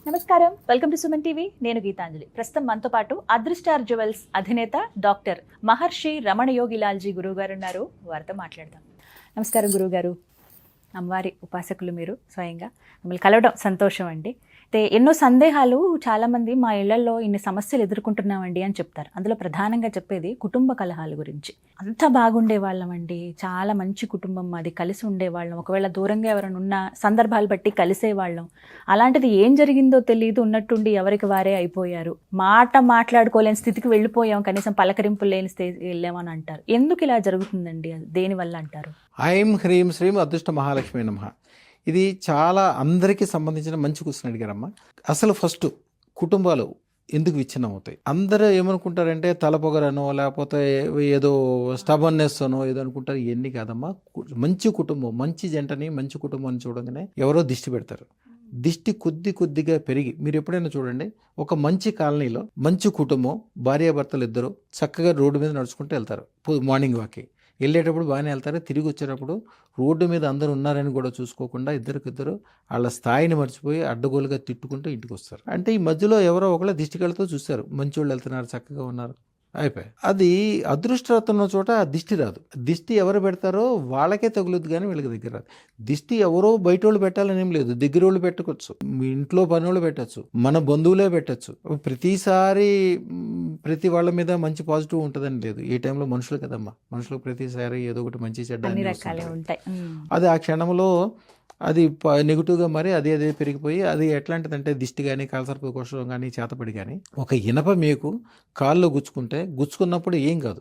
నమస్కారం, welcome to Suman TV. నేను గీతాంజలి. ప్రస్తుతం మనతో పాటు అదృష్టార్ జ్యువెల్స్ అధినేత డాక్టర్ మహర్షి రమణ యోగిలాల్జీ గురువు గారు ఉన్నారు. వారితో మాట్లాడదాం. నమస్కారం గురువుగారు. అమ్మవారి ఉపాసకులు మీరు స్వయంగా. మిమ్మల్ని కలవడం సంతోషం అండి. అయితే ఎన్నో సందేహాలు చాలామంది మా ఇళ్లలో ఇన్ని సమస్యలు ఎదుర్కొంటున్నామండి అని చెప్తారు. అందులో ప్రధానంగా చెప్పేది కుటుంబ కలహాల గురించి. అంత బాగుండే వాళ్ళమండి, చాలా మంచి కుటుంబం మాది, కలిసి ఉండేవాళ్ళం, ఒకవేళ దూరంగా ఎవరైనా ఉన్న సందర్భాలు బట్టి కలిసేవాళ్ళం. అలాంటిది ఏం జరిగిందో తెలియదు, ఉన్నట్టుండి ఎవరికి వారే అయిపోయారు, మాట్లాడుకోలేని స్థితికి వెళ్ళిపోయాం, కనీసం పలకరింపులు లేని స్థితికి వెళ్ళామని అంటారు. ఎందుకు ఇలా జరుగుతుందండి? దేనివల్ల అంటారు? ఐం హ్రీం శ్రీం అదృష్ట మహాలక్ష్మి నమః. ఇది చాలా అందరికీ సంబంధించిన మంచి క్వశ్చన్ అడిగారమ్మా. అసలు ఫస్ట్ కుటుంబాలు ఎందుకు విచ్ఛిన్నం అవుతాయి? అందరూ ఏమనుకుంటారంటే తలపొగరనో లేకపోతే ఏదో స్టబన్నెస్ అనో ఏదో అనుకుంటారు. ఇవన్నీ కాదమ్మా. మంచి కుటుంబం, మంచి జంటని, మంచి కుటుంబాన్ని చూడగానే ఎవరో దిష్టి పెడతారు. దిష్టి కొద్దిగా పెరిగి మీరు ఎప్పుడైనా చూడండి, ఒక మంచి కాలనీలో మంచి కుటుంబం, భార్యాభర్తలు ఇద్దరు చక్కగా రోడ్డు మీద నడుచుకుంటూ వెళ్తారు. మార్నింగ్ వాక్కి వెళ్ళేటప్పుడు బాగానే వెళ్తారు, తిరిగి వచ్చేటప్పుడు రోడ్డు మీద అందరూ ఉన్నారని కూడా చూసుకోకుండా ఇద్దరికిద్దరు వాళ్ళ స్థాయిని మర్చిపోయి అడ్డగోలుగా తిట్టుకుంటూ ఇంటికి వస్తారు. అంటే ఈ మధ్యలో ఎవరో ఒకళ్ళ దిష్టికలతో చూస్తారు, మంచి వాళ్ళు వెళ్తున్నారు, చక్కగా ఉన్నారు, అయిపోయి. అది అదృష్టం చోట దిష్టి రాదు. దిష్టి ఎవరు పెడతారో వాళ్ళకే తగులుద్ది, కానీ వీళ్ళకి దగ్గర రాదు. దిష్టి ఎవరో బయట వాళ్ళు పెట్టాలని ఏం లేదు, దగ్గర వాళ్ళు పెట్టుకోవచ్చు, మీ ఇంట్లో పని వాళ్ళు పెట్టచ్చు, మన బంధువులే పెట్టచ్చు. ప్రతిసారి ప్రతి వాళ్ళ మీద మంచి పాజిటివ్ ఉంటుందని లేదు. ఈ టైంలో మనుషులు కదమ్మా, మనుషులకు ప్రతిసారి ఏదో ఒకటి మంచి చెడ్డ ఉంటాయి. అది ఆ క్షణంలో అది నెగిటివ్గా మరి అదే పెరిగిపోయి అది ఎట్లాంటిదంటే దిష్టి కానీ కాల్సర్ప కోశం కానీ చేతపడి కానీ ఒక ఇనప మేకు కాల్లో గుచ్చుకున్నప్పుడు ఏం కాదు,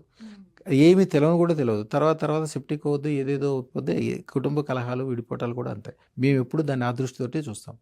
ఏమీ తెలియని కూడా తెలియదు. తర్వాత సెప్టిక్ అవుద్ది, ఏదేదో అవుద్ది. కుటుంబ కలహాలు విడిపోవటాలు కూడా అంతే. మేము ఎప్పుడు దాన్ని ఆ దృష్టితోటే చూస్తాం.